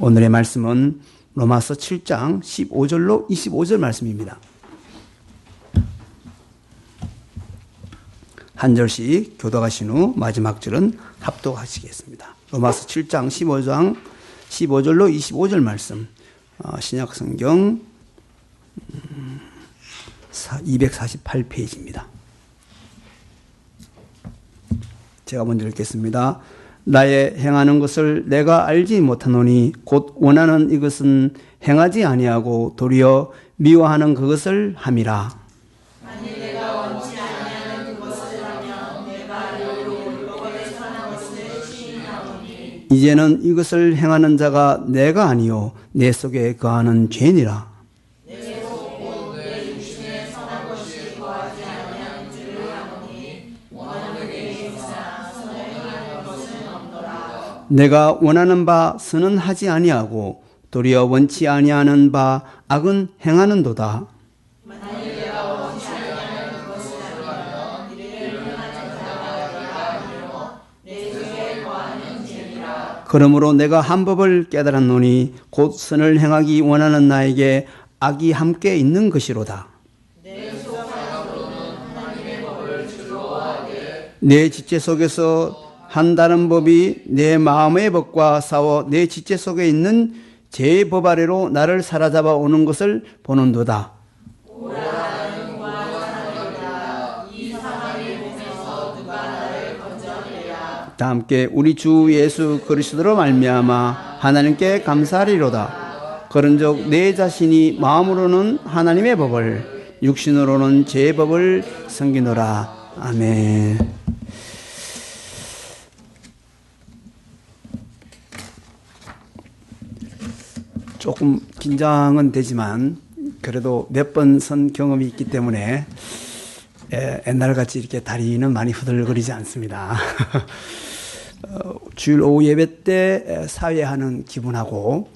오늘의 말씀은 로마서 7장 15절로 25절 말씀입니다. 한 절씩 교독하신 후 마지막 절은 합독하시겠습니다. 로마서 7장 15절로 25절 말씀, 신약성경 248페이지입니다. 제가 먼저 읽겠습니다. 나의 행하는 것을 내가 알지 못하노니 곧 원하는 이것은 행하지 아니하고 도리어 미워하는 그것을 함이라. 만일 내가 원치 아니하는 그것을 하면 내가 율법에 선한 것을 시인하오니 이제는 이것을 행하는 자가 내가 아니요 내 속에 거하는 죄니라. 내 속 곧 내 육신에 선한 것이 거하지 아니하는 줄을 아노니 원하는 내 행사 선행하는 것은 없노라. 내가 원하는 바 선은 하지 아니하고 도리어 원치 아니하는 바 악은 행하는도다. 만일 내가 원치 아니하는 그것을 하면 이를 행하는 자가 내가 아니요 내 속에 거하는 죄니라. 그러므로 내가 한 법을 깨달았노니 곧 선을 행하기 원하는 나에게 악이 함께 있는 것이로다. 내 속하로는 하나님의 법을 즐거워하게 내 지체 속에서 한다는 법이 내 마음의 법과 싸워 내 지체 속에 있는 죄의 법 아래로 나를 사로잡아 오는 것을 보는도다. 오라는 구하사노이다. 이 사망의 몸에서 누가 나를 건져내랴. 다 함께 우리 주 예수 그리스도로 말미암아 하나님께 감사하리로다. 그런즉 내 자신이 마음으로는 하나님의 법을 육신으로는 죄의 법을 섬기노라. 아멘. 조금 긴장은 되지만 그래도 몇 번 선 경험이 있기 때문에 옛날같이 이렇게 다리는 많이 후들거리지 않습니다. 주일 오후 예배 때 사회하는 기분하고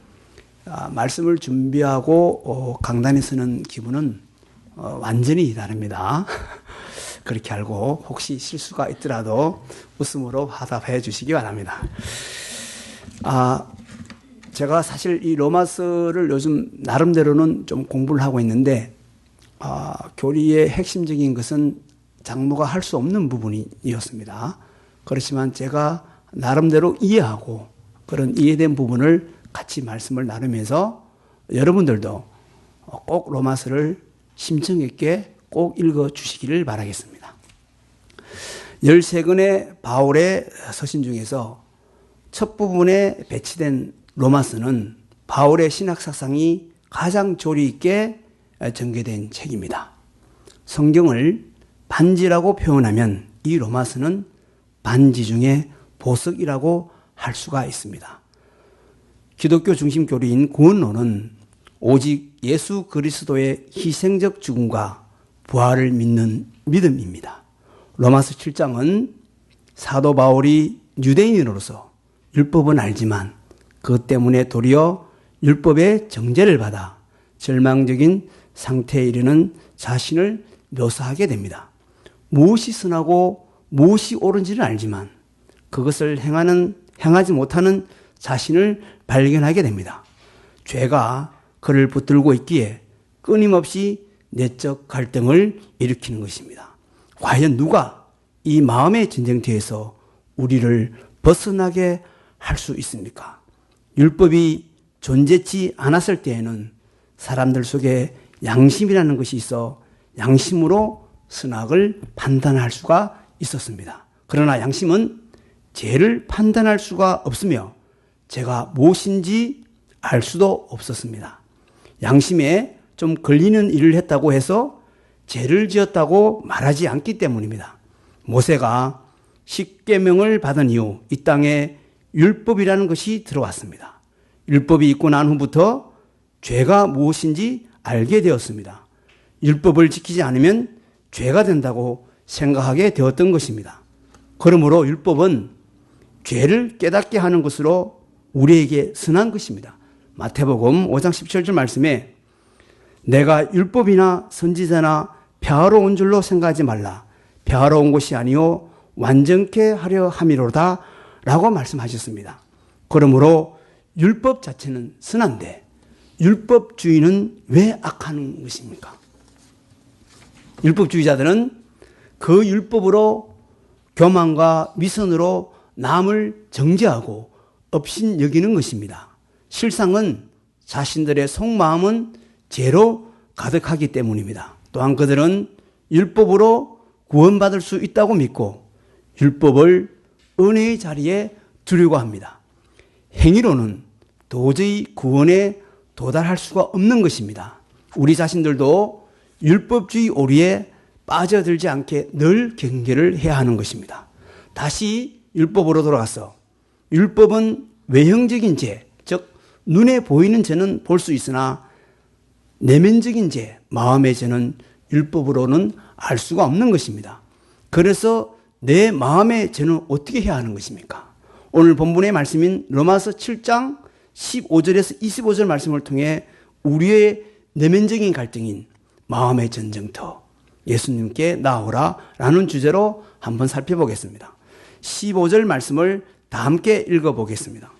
말씀을 준비하고 강단에 서는 기분은 완전히 다릅니다. 그렇게 알고 혹시 실수가 있더라도 웃음으로 화답해 주시기 바랍니다. 제가 사실 이 로마서를 요즘 나름대로는 좀 공부를 하고 있는데 교리의 핵심적인 것은 장로가 할 수 없는 부분이었습니다. 그렇지만 제가 나름대로 이해하고 그런 이해된 부분을 같이 말씀을 나누면서 여러분들도 꼭 로마서를 심층 있게 꼭 읽어주시기를 바라겠습니다. 13권의 바울의 서신 중에서 첫 부분에 배치된 로마서는 바울의 신학사상이 가장 조리 있게 전개된 책입니다. 성경을 반지라고 표현하면 이 로마서는 반지 중에 보석이라고 할 수가 있습니다. 기독교 중심 교리인 구원론은 오직 예수 그리스도의 희생적 죽음과 부활을 믿는 믿음입니다. 로마서 7장은 사도 바울이 유대인으로서 율법은 알지만 그것 때문에 도리어 율법의 정죄를 받아 절망적인 상태에 이르는 자신을 묘사하게 됩니다. 무엇이 선하고 무엇이 옳은지는 알지만 그것을 행하지 못하는 자신을 발견하게 됩니다. 죄가 그를 붙들고 있기에 끊임없이 내적 갈등을 일으키는 것입니다. 과연 누가 이 마음의 전쟁터에서 우리를 벗어나게 할 수 있습니까? 율법이 존재치 않았을 때에는 사람들 속에 양심이라는 것이 있어 양심으로 선악을 판단할 수가 있었습니다. 그러나 양심은 죄를 판단할 수가 없으며 죄가 무엇인지 알 수도 없었습니다. 양심에 좀 걸리는 일을 했다고 해서 죄를 지었다고 말하지 않기 때문입니다. 모세가 십계명을 받은 이후 이 땅에 율법이라는 것이 들어왔습니다. 율법이 있고 난 후부터 죄가 무엇인지 알게 되었습니다. 율법을 지키지 않으면 죄가 된다고 생각하게 되었던 것입니다. 그러므로 율법은 죄를 깨닫게 하는 것으로 우리에게 선한 것입니다. 마태복음 5장 17절 말씀에 내가 율법이나 선지자나 폐하러 온 줄로 생각하지 말라. 폐하러 온 것이 아니요 완전케 하려 함이로다 라고 말씀하셨습니다. 그러므로 율법 자체는 선한데 율법주의는 왜 악한 것입니까? 율법주의자들은 그 율법으로 교만과 위선으로 남을 정죄하고 업신여기는 것입니다. 실상은 자신들의 속마음은 죄로 가득하기 때문입니다. 또한 그들은 율법으로 구원받을 수 있다고 믿고 율법을 은혜의 자리에 두려고 합니다. 행위로는 도저히 구원에 도달할 수가 없는 것입니다. 우리 자신들도 율법주의 오리에 빠져들지 않게 늘 경계를 해야 하는 것입니다. 다시 율법으로 돌아가서 율법은 외형적인 죄, 즉 눈에 보이는 죄는 볼 수 있으나 내면적인 죄, 마음의 죄는 율법으로는 알 수가 없는 것입니다. 그래서 내 마음의 죄는 어떻게 해야 하는 것입니까? 오늘 본문의 말씀인 로마서 7장 15절에서 25절 말씀을 통해 우리의 내면적인 갈등인 마음의 전쟁터, 예수님께 나오라 라는 주제로 한번 살펴보겠습니다. 15절 말씀을 다 함께 읽어보겠습니다.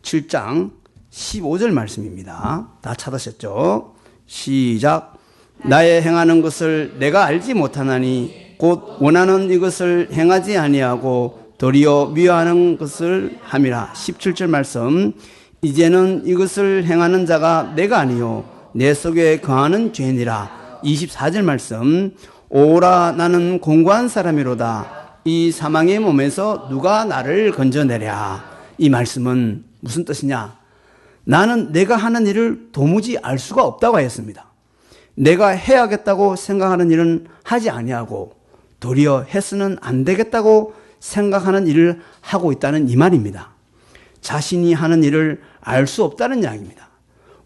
7장 15절 말씀입니다. 다 찾으셨죠? 시작. 나의 행하는 것을 내가 알지 못하나니 곧 원하는 이것을 행하지 아니하고 도리어 미워하는 것을 함이라. 17절 말씀. 이제는 이것을 행하는 자가 내가 아니요 내 속에 거하는 죄니라. 24절 말씀. 오라 나는 공고한 사람이로다. 이 사망의 몸에서 누가 나를 건져내랴. 이 말씀은 무슨 뜻이냐? 나는 내가 하는 일을 도무지 알 수가 없다고 하였습니다. 내가 해야겠다고 생각하는 일은 하지 아니하고 도리어 해서는 안 되겠다고 생각하는 일을 하고 있다는 이 말입니다. 자신이 하는 일을 알 수 없다는 이야기입니다.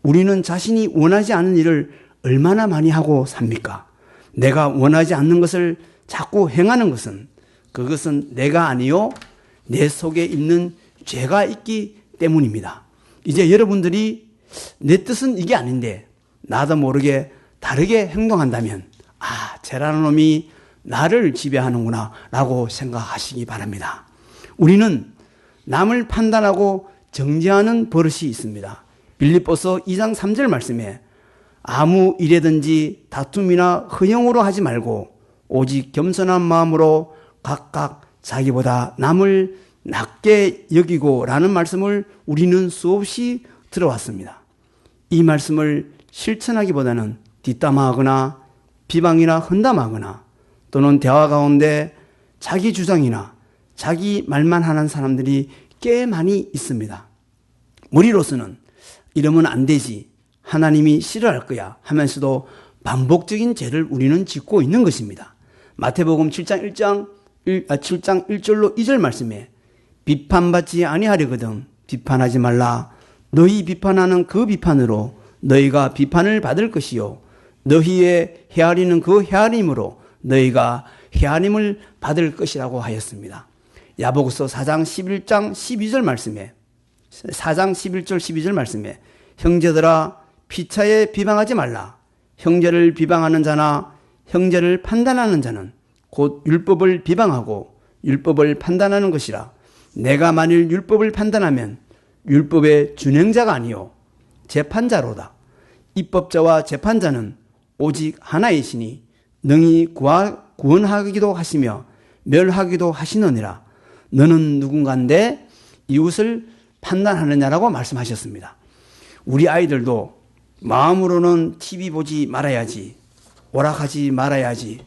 우리는 자신이 원하지 않는 일을 얼마나 많이 하고 삽니까? 내가 원하지 않는 것을 자꾸 행하는 것은 그것은 내가 아니요 내 속에 있는 죄가 있기 때문입니다. 이제 여러분들이 내 뜻은 이게 아닌데 나도 모르게 다르게 행동한다면 죄라는 놈이 나를 지배하는구나 라고 생각하시기 바랍니다. 우리는 남을 판단하고 정죄하는 버릇이 있습니다. 빌립보서 2장 3절 말씀에 아무 일에든지 다툼이나 허영으로 하지 말고 오직 겸손한 마음으로 각각 자기보다 남을 낮게 여기고 라는 말씀을 우리는 수없이 들어왔습니다. 이 말씀을 실천하기보다는 뒷담화하거나 비방이나 헌담하거나 또는 대화 가운데 자기 주장이나 자기 말만 하는 사람들이 꽤 많이 있습니다. 우리로서는 이러면 안 되지, 하나님이 싫어할 거야 하면서도 반복적인 죄를 우리는 짓고 있는 것입니다. 마태복음 7장 1절로 2절 말씀에 비판받지 아니하려거든 비판하지 말라. 너희 비판하는 그 비판으로 너희가 비판을 받을 것이요 너희의 헤아리는 그 헤아림으로 너희가 헤아림을 받을 것이라고 하였습니다. 야고보서 4장 12절 말씀에 형제들아 피차에 비방하지 말라. 형제를 비방하는 자나 형제를 판단하는 자는 곧 율법을 비방하고 율법을 판단하는 것이라. 내가 만일 율법을 판단하면 율법의 준행자가 아니요 재판자로다. 입법자와 재판자는 오직 하나이시니 능히 구원하기도 하시며 멸하기도 하시느니라. 너는 누군가인데 이웃을 판단하느냐라고 말씀하셨습니다. 우리 아이들도 마음으로는 TV 보지 말아야지, 오락하지 말아야지,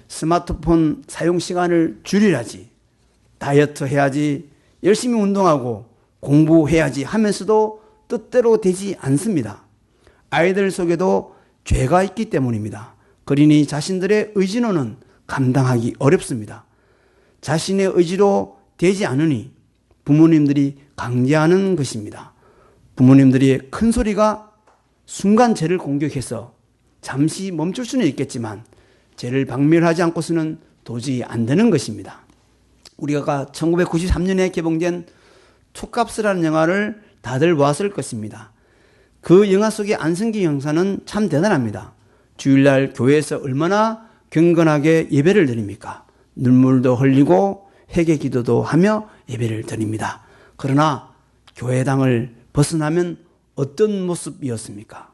스마트폰 사용 시간을 줄여야지, 다이어트 해야지, 열심히 운동하고 공부해야지 하면서도 뜻대로 되지 않습니다. 아이들 속에도 죄가 있기 때문입니다. 그러니 자신들의 의지로는 감당하기 어렵습니다. 자신의 의지로 되지 않으니 부모님들이 강제하는 것입니다. 부모님들이 큰 소리가 순간 죄를 공격해서 잠시 멈출 수는 있겠지만 죄를 박멸하지 않고서는 도저히 안 되는 것입니다. 우리가 1993년에 개봉된 투캅스라는 영화를 다들 보았을 것입니다. 그 영화 속의 안성기 형사는 참 대단합니다. 주일날 교회에서 얼마나 경건하게 예배를 드립니까? 눈물도 흘리고 회개 기도도 하며 예배를 드립니다. 그러나 교회당을 벗어나면 어떤 모습이었습니까?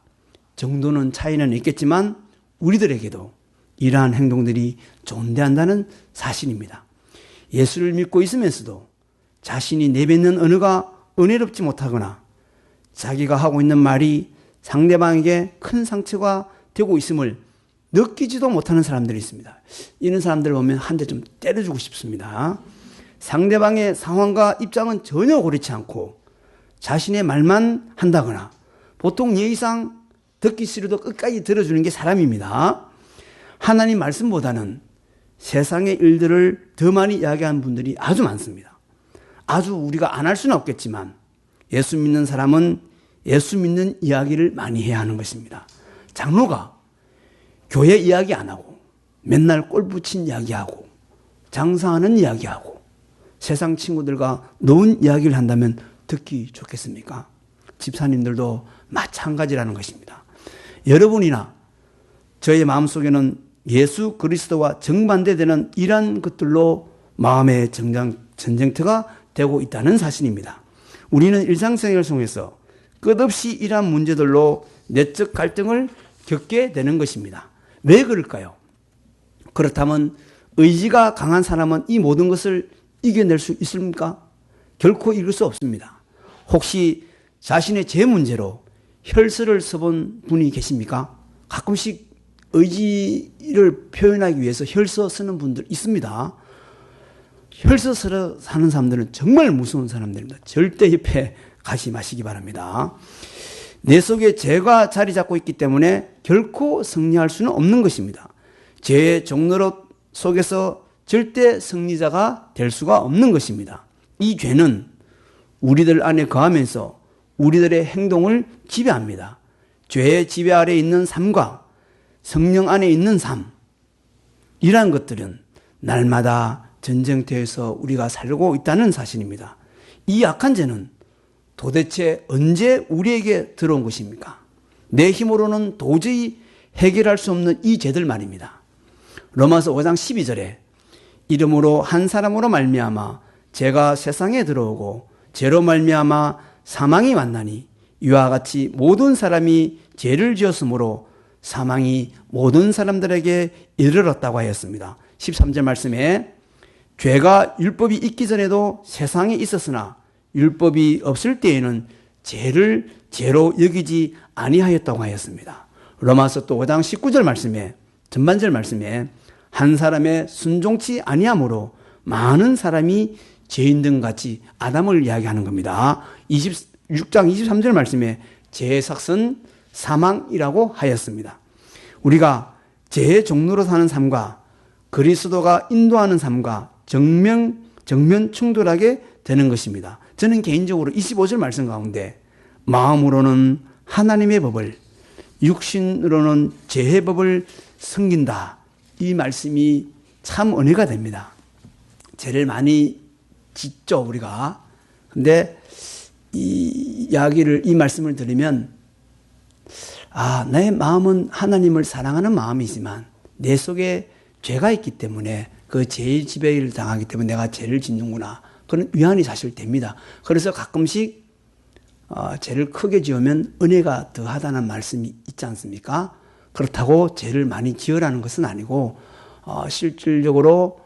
정도는 차이는 있겠지만 우리들에게도 이러한 행동들이 존재한다는 사실입니다. 예수를 믿고 있으면서도 자신이 내뱉는 언어가 은혜롭지 못하거나 자기가 하고 있는 말이 상대방에게 큰 상처가 되고 있음을 느끼지도 못하는 사람들이 있습니다. 이런 사람들을 보면 한 대 좀 때려주고 싶습니다. 상대방의 상황과 입장은 전혀 고려치 않고 자신의 말만 한다거나 보통 예의상 듣기 싫어도 끝까지 들어주는 게 사람입니다. 하나님 말씀보다는 세상의 일들을 더 많이 이야기하는 분들이 아주 많습니다. 아주 우리가 안 할 수는 없겠지만 예수 믿는 사람은 예수 믿는 이야기를 많이 해야 하는 것입니다. 장로가 교회 이야기 안 하고 맨날 골프 친 이야기하고 장사하는 이야기하고 세상 친구들과 노는 이야기를 한다면 듣기 좋겠습니까? 집사님들도 마찬가지라는 것입니다. 여러분이나 저의 마음속에는 예수 그리스도와 정반대되는 이러한 것들로 마음의 전쟁터가 되고 있다는 사실입니다. 우리는 일상생활을 통해서 끝없이 이러한 문제들로 내적 갈등을 겪게 되는 것입니다. 왜 그럴까요? 그렇다면 의지가 강한 사람은 이 모든 것을 이겨낼 수 있습니까? 결코 이길 수 없습니다. 혹시 자신의 제 문제로 혈서를 써본 분이 계십니까? 가끔씩 의지를 표현하기 위해서 혈서 쓰는 분들 있습니다. 혈서 사는 사람들은 정말 무서운 사람들입니다. 절대 옆에 가지 마시기 바랍니다. 내 속에 죄가 자리 잡고 있기 때문에 결코 승리할 수는 없는 것입니다. 죄의 종로로 속에서 절대 승리자가 될 수가 없는 것입니다. 이 죄는 우리들 안에 거하면서 우리들의 행동을 지배합니다. 죄의 지배 아래 있는 삶과 성령 안에 있는 삶, 이러한 것들은 날마다 전쟁터에서 우리가 살고 있다는 사실입니다. 이 악한 죄는 도대체 언제 우리에게 들어온 것입니까? 내 힘으로는 도저히 해결할 수 없는 이 죄들 말입니다. 로마서 5장 12절에 이름으로 한 사람으로 말미암아 죄가 세상에 들어오고 죄로 말미암아 사망이 왔나니 이와 같이 모든 사람이 죄를 지었으므로 사망이 모든 사람들에게 이르렀다고 하였습니다. 13절 말씀에 죄가 율법이 있기 전에도 세상에 있었으나 율법이 없을 때에는 죄를 죄로 여기지 아니하였다고 하였습니다. 로마서 또 5장 19절 말씀에 전반절 말씀에 한 사람의 순종치 아니함으로 많은 사람이 죄인등 같이 아담을 이야기하는 겁니다. 26장 23절 말씀에 죄의 삭은 사망이라고 하였습니다. 우리가 죄의 종로로 사는 삶과 그리스도가 인도하는 삶과 정면 충돌하게 되는 것입니다. 저는 개인적으로 25절 말씀 가운데 마음으로는 하나님의 법을 육신으로는 죄의 법을 섬긴다. 이 말씀이 참 은혜가 됩니다. 죄를 많이 짓죠, 우리가. 근데 이 이야기를, 이 말씀을 들으면 내 마음은 하나님을 사랑하는 마음이지만 내 속에 죄가 있기 때문에 그 죄의 지배를 당하기 때문에 내가 죄를 짓는구나. 그런 위안이 사실 됩니다. 그래서 가끔씩 죄를 크게 지으면 은혜가 더하다는 말씀이 있지 않습니까? 그렇다고 죄를 많이 지으라는 것은 아니고 실질적으로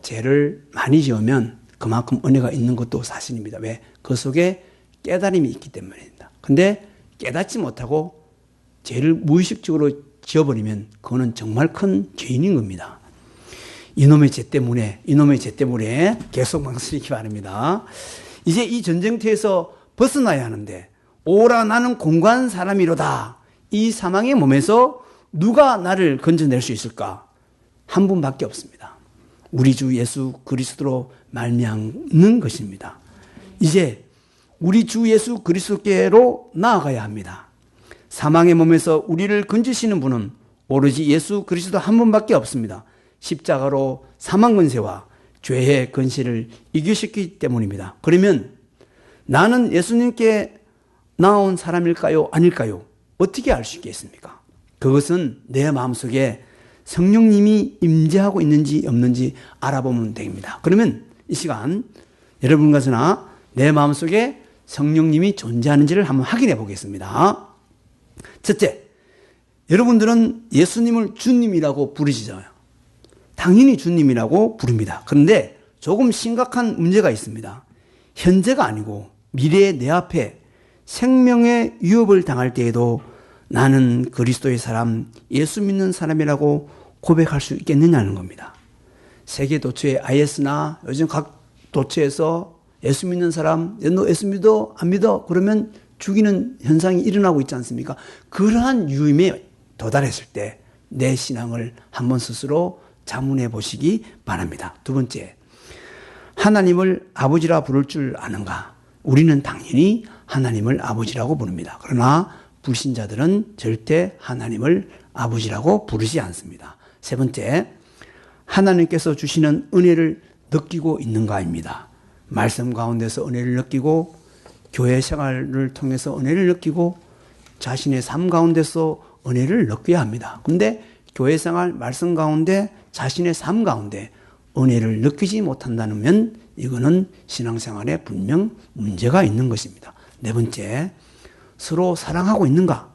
죄를 많이 지으면 그만큼 은혜가 있는 것도 사실입니다. 왜? 그 속에 깨달음이 있기 때문입니다. 근데 깨닫지 못하고 죄를 무의식적으로 지어버리면 그거는 정말 큰 죄인인 겁니다. 이놈의 죄 때문에 계속 망설이기 바랍니다. 이제 이 전쟁터에서 벗어나야 하는데 오라 나는 공고한 사람이로다. 이 사망의 몸에서 누가 나를 건져낼 수 있을까? 한 분밖에 없습니다. 우리 주 예수 그리스도로 말미암는 것입니다. 이제 우리 주 예수 그리스도께로 나아가야 합니다. 사망의 몸에서 우리를 건지시는 분은 오로지 예수 그리스도 한 분밖에 없습니다. 십자가로 사망 권세와 죄의 권세를 이기셨기 때문입니다. 그러면 나는 예수님께 나온 사람일까요? 아닐까요? 어떻게 알 수 있겠습니까? 그것은 내 마음속에 성령님이 임재하고 있는지 없는지 알아보면 됩니다. 그러면 이 시간 여러분과 저나 내 마음속에 성령님이 존재하는지를 한번 확인해 보겠습니다. 첫째, 여러분들은 예수님을 주님이라고 부르시잖아요. 당연히 주님이라고 부릅니다. 그런데 조금 심각한 문제가 있습니다. 현재가 아니고 미래의 내 앞에 생명의 위협을 당할 때에도 나는 그리스도의 사람, 예수 믿는 사람이라고 고백할 수 있겠느냐는 겁니다. 세계 도처의 IS나 요즘 각 도처에서 예수 믿는 사람, 너 예수 믿어? 안 믿어? 그러면 죽이는 현상이 일어나고 있지 않습니까? 그러한 위험에 도달했을 때 내 신앙을 한번 스스로 자문해 보시기 바랍니다. 두 번째, 하나님을 아버지라 부를 줄 아는가? 우리는 당연히 하나님을 아버지라고 부릅니다. 그러나 불신자들은 절대 하나님을 아버지라고 부르지 않습니다. 세 번째, 하나님께서 주시는 은혜를 느끼고 있는가입니다. 말씀 가운데서 은혜를 느끼고 교회 생활을 통해서 은혜를 느끼고 자신의 삶 가운데서 은혜를 느껴야 합니다. 그런데 교회 생활, 말씀 가운데 자신의 삶 가운데 은혜를 느끼지 못한다면 이거는 신앙생활에 분명 문제가 있는 것입니다. 네 번째, 서로 사랑하고 있는가?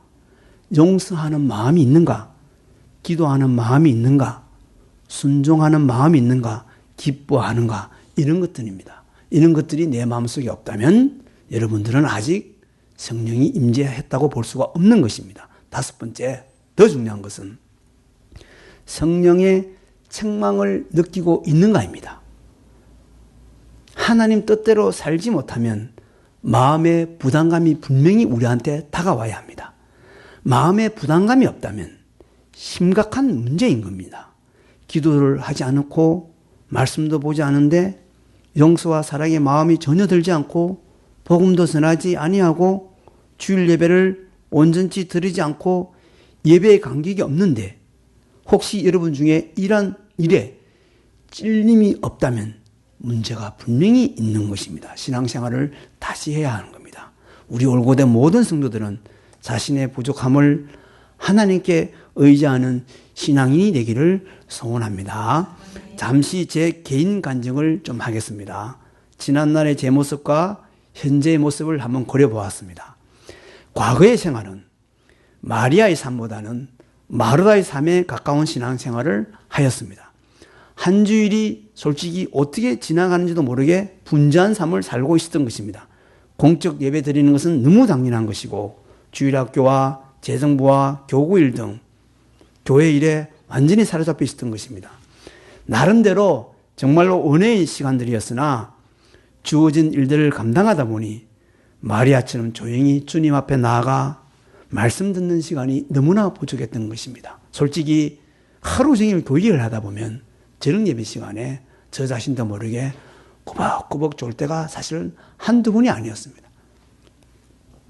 용서하는 마음이 있는가? 기도하는 마음이 있는가? 순종하는 마음이 있는가? 기뻐하는가? 이런 것들입니다. 이런 것들이 내 마음속에 없다면 여러분들은 아직 성령이 임재했다고 볼 수가 없는 것입니다. 다섯 번째, 더 중요한 것은 성령의 책망을 느끼고 있는가입니다. 하나님 뜻대로 살지 못하면 마음의 부담감이 분명히 우리한테 다가와야 합니다. 마음의 부담감이 없다면 심각한 문제인 겁니다. 기도를 하지 않고 말씀도 보지 않은데 용서와 사랑의 마음이 전혀 들지 않고 복음도 전하지 아니하고 주일 예배를 온전히 드리지 않고 예배에 감격이 없는데 혹시 여러분 중에 이런 일에 찔림이 없다면 문제가 분명히 있는 것입니다. 신앙생활을 다시 해야 하는 겁니다. 우리 올고된 모든 성도들은 자신의 부족함을 하나님께 의지하는 신앙인이 되기를 소원합니다. 잠시 제 개인 간증을 좀 하겠습니다. 지난날의 제 모습과 현재의 모습을 한번 그려보았습니다. 과거의 생활은 마리아의 삶보다는 마르다의 삶에 가까운 신앙생활을 하였습니다. 한 주일이 솔직히 어떻게 지나가는지도 모르게 분주한 삶을 살고 있었던 것입니다. 공적 예배 드리는 것은 너무 당연한 것이고 주일학교와 재정부와 교구일 등 교회 일에 완전히 사로잡혀 있었던 것입니다. 나름대로 정말로 은혜의 시간들이었으나 주어진 일들을 감당하다 보니 마리아처럼 조용히 주님 앞에 나아가 말씀 듣는 시간이 너무나 부족했던 것입니다. 솔직히 하루 종일 교육을 하다 보면 저녁 예배 시간에 저 자신도 모르게 꾸벅꾸벅 졸 때가 사실 한두 번이 아니었습니다.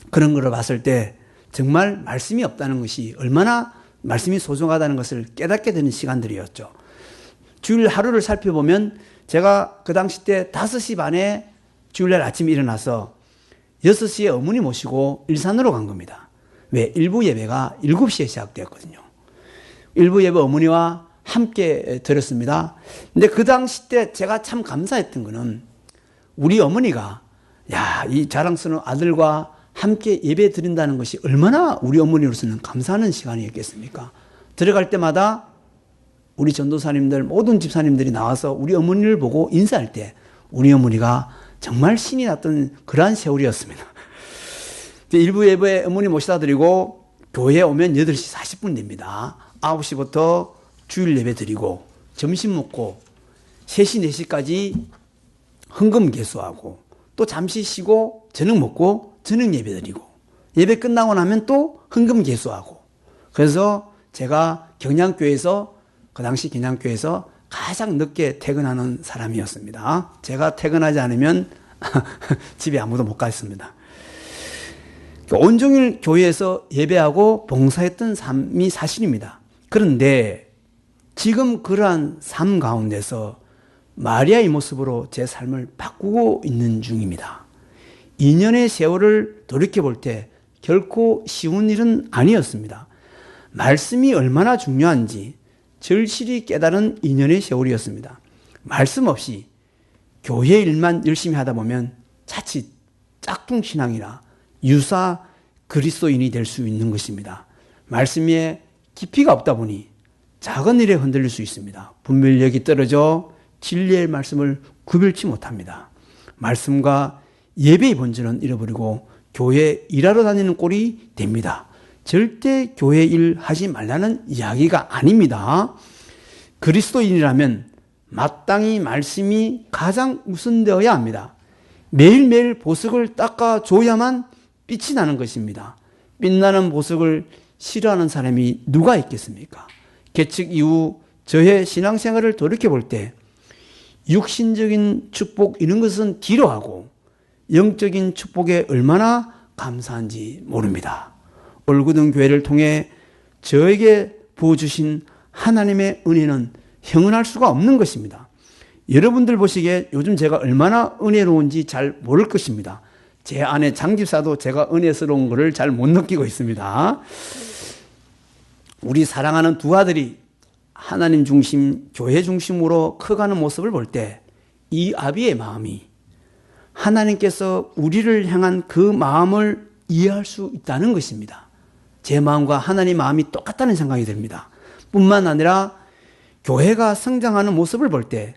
그런 걸 봤을 때 정말 말씀이 없다는 것이 얼마나 말씀이 소중하다는 것을 깨닫게 되는 시간들이었죠. 주일 하루를 살펴보면 제가 그 당시 때 5시 반에 주일날 아침에 일어나서 6시에 어머니 모시고 일산으로 간 겁니다. 왜? 일부 예배가 7시에 시작되었거든요. 일부 예배 어머니와 함께 드렸습니다. 근데 그 당시 때 제가 참 감사했던 거는 우리 어머니가 이 자랑스러운 아들과 함께 예배 드린다는 것이 얼마나 우리 어머니로서는 감사하는 시간이었겠습니까? 들어갈 때마다 우리 전도사님들 모든 집사님들이 나와서 우리 어머니를 보고 인사할 때 우리 어머니가 정말 신이 났던 그러한 세월이었습니다. 일부 예배에 어머니 모시다 드리고 교회에 오면 8시 40분 됩니다. 9시부터 주일 예배 드리고 점심 먹고 3시 4시까지 헌금 개수하고 또 잠시 쉬고 저녁 먹고 저녁 예배 드리고 예배 끝나고 나면 또 헌금 개수하고 그래서 제가 경량교회에서 그 당시 경량교회에서 가장 늦게 퇴근하는 사람이었습니다. 제가 퇴근하지 않으면 집에 아무도 못 갔습니다. 온종일 교회에서 예배하고 봉사했던 삶이 사실입니다. 그런데 지금 그러한 삶 가운데서 마리아의 모습으로 제 삶을 바꾸고 있는 중입니다. 2년의 세월을 돌이켜볼 때 결코 쉬운 일은 아니었습니다. 말씀이 얼마나 중요한지 절실히 깨달은 2년의 세월이었습니다. 말씀 없이 교회 일만 열심히 하다 보면 자칫 짝퉁 신앙이나 유사 그리스도인이 될 수 있는 것입니다. 말씀에 깊이가 없다 보니 작은 일에 흔들릴 수 있습니다. 분별력이 떨어져 진리의 말씀을 구별치 못합니다. 말씀과 예배의 본질은 잃어버리고 교회 일하러 다니는 꼴이 됩니다. 절대 교회 일 하지 말라는 이야기가 아닙니다. 그리스도인이라면 마땅히 말씀이 가장 우선되어야 합니다. 매일매일 보석을 닦아줘야만 빛이 나는 것입니다. 빛나는 보석을 싫어하는 사람이 누가 있겠습니까? 개척 이후 저의 신앙생활을 돌이켜볼 때 육신적인 축복 이런 것은 뒤로 하고 영적인 축복에 얼마나 감사한지 모릅니다. 올구든 교회를 통해 저에게 부어주신 하나님의 은혜는 형언할 수가 없는 것입니다. 여러분들 보시기에 요즘 제가 얼마나 은혜로운지 잘 모를 것입니다. 제 아내 장집사도 제가 은혜스러운 것을 잘 못 느끼고 있습니다. 우리 사랑하는 두 아들이 하나님 중심, 교회 중심으로 커가는 모습을 볼 때 이 아비의 마음이 하나님께서 우리를 향한 그 마음을 이해할 수 있다는 것입니다. 제 마음과 하나님 마음이 똑같다는 생각이 듭니다. 뿐만 아니라 교회가 성장하는 모습을 볼 때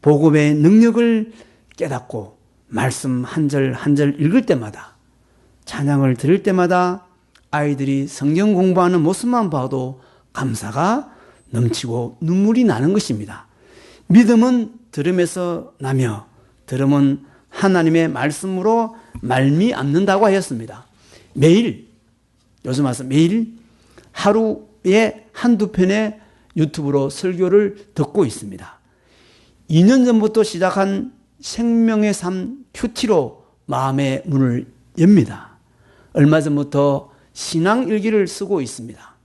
복음의 능력을 깨닫고 말씀 한 절 한 절 읽을 때마다 찬양을 들을 때마다 아이들이 성경 공부하는 모습만 봐도 감사가 넘치고 눈물이 나는 것입니다. 믿음은 들음에서 나며 들음은 하나님의 말씀으로 말미암는다고 하였습니다. 매일 요즘 와서 매일 하루에 한두 편의 유튜브로 설교를 듣고 있습니다. 2년 전부터 시작한 생명의 삶 큐티로 마음의 문을 엽니다. 얼마 전부터 신앙 일기를 쓰고 있습니다.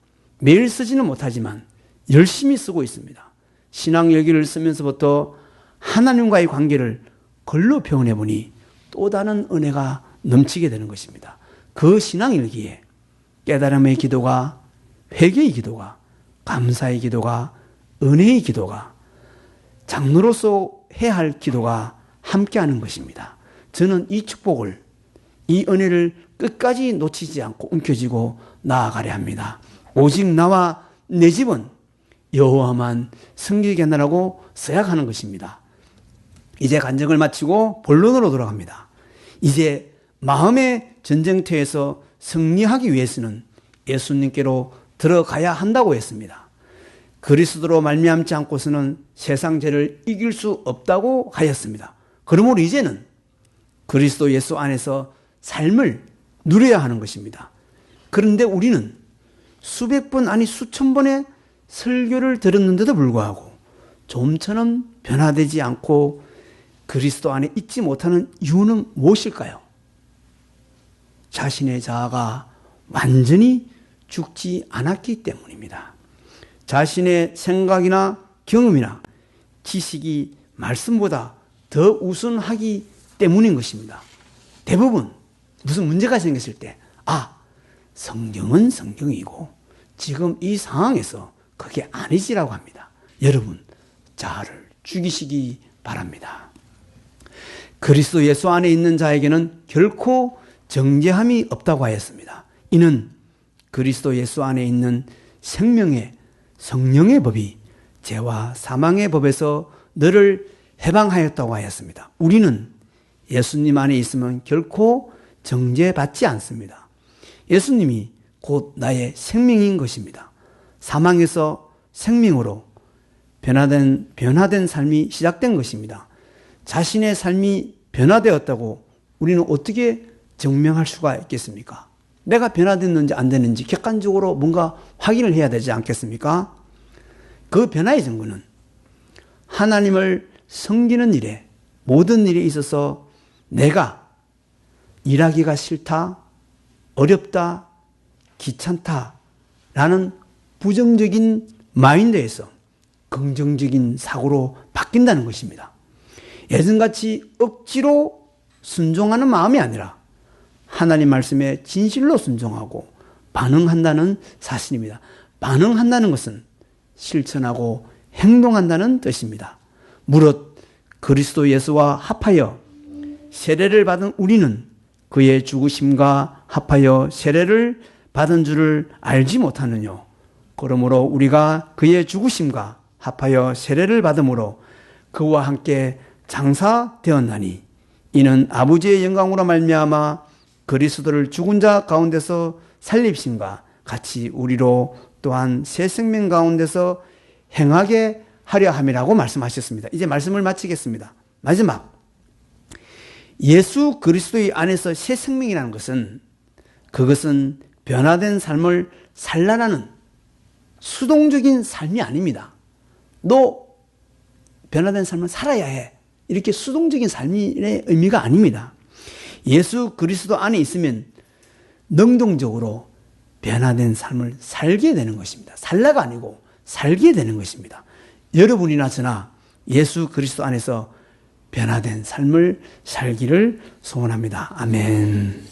매일 쓰지는 못하지만 열심히 쓰고 있습니다. 신앙 일기를 쓰면서부터 하나님과의 관계를 글로 표현해 보니 또 다른 은혜가 넘치게 되는 것입니다. 그 신앙 일기에 깨달음의 기도가, 회개의 기도가, 감사의 기도가, 은혜의 기도가, 장로로서 해야 할 기도가 함께하는 것입니다. 저는 이 축복을, 이 은혜를 끝까지 놓치지 않고 움켜쥐고 나아가려 합니다. 오직 나와 내 집은 여호와만 섬기게 하라고 서약하는 것입니다. 이제 간증을 마치고 본론으로 돌아갑니다. 이제 마음의 전쟁터에서 승리하기 위해서는 예수님께로 들어가야 한다고 했습니다. 그리스도로 말미암지 않고서는 세상 죄를 이길 수 없다고 하였습니다. 그러므로 이제는 그리스도 예수 안에서 삶을 누려야 하는 것입니다. 그런데 우리는 수백 번 아니 수천 번의 설교를 들었는데도 불구하고 좀처럼 변화되지 않고 그리스도 안에 있지 못하는 이유는 무엇일까요? 자신의 자아가 완전히 죽지 않았기 때문입니다. 자신의 생각이나 경험이나 지식이 말씀보다 더 우선하기 때문인 것입니다. 대부분 무슨 문제가 생겼을 때, 성경은 성경이고 지금 이 상황에서 그게 아니지라고 합니다. 여러분, 자아를 죽이시기 바랍니다. 그리스도 예수 안에 있는 자에게는 결코 정죄함이 없다고 하였습니다. 이는 그리스도 예수 안에 있는 생명의 성령의 법이 죄와 사망의 법에서 너를 해방하였다고 하였습니다. 우리는 예수님 안에 있으면 결코 정죄받지 않습니다. 예수님이 곧 나의 생명인 것입니다. 사망에서 생명으로 변화된 삶이 시작된 것입니다. 자신의 삶이 변화되었다고 우리는 어떻게 증명할 수가 있겠습니까? 내가 변화됐는지 안 됐는지 객관적으로 뭔가 확인을 해야 되지 않겠습니까? 그 변화의 증거는 하나님을 섬기는 일에, 모든 일에 있어서 내가 일하기가 싫다, 어렵다, 귀찮다라는 부정적인 마인드에서 긍정적인 사고로 바뀐다는 것입니다. 예전같이 억지로 순종하는 마음이 아니라 하나님 말씀에 진실로 순종하고 반응한다는 사실입니다. 반응한다는 것은 실천하고 행동한다는 뜻입니다. 무릇 그리스도 예수와 합하여 세례를 받은 우리는 그의 죽으심과 합하여 세례를 받은 줄을 알지 못하느뇨. 그러므로 우리가 그의 죽으심과 합하여 세례를 받음으로 그와 함께 장사되었나니 이는 아버지의 영광으로 말미암아 그리스도를 죽은 자 가운데서 살리심과 같이 우리로 또한 새 생명 가운데서 행하게 하려 함이라고 말씀하셨습니다. 이제 말씀을 마치겠습니다. 마지막, 예수 그리스도의 안에서 새 생명이라는 것은 그것은 변화된 삶을 살라는 수동적인 삶이 아닙니다. 너 변화된 삶을 살아야 해. 이렇게 수동적인 삶의 의미가 아닙니다. 예수 그리스도 안에 있으면 능동적으로 변화된 삶을 살게 되는 것입니다. 살라가 아니고 살게 되는 것입니다. 여러분이나 저나 예수 그리스도 안에서 변화된 삶을 살기를 소원합니다. 아멘.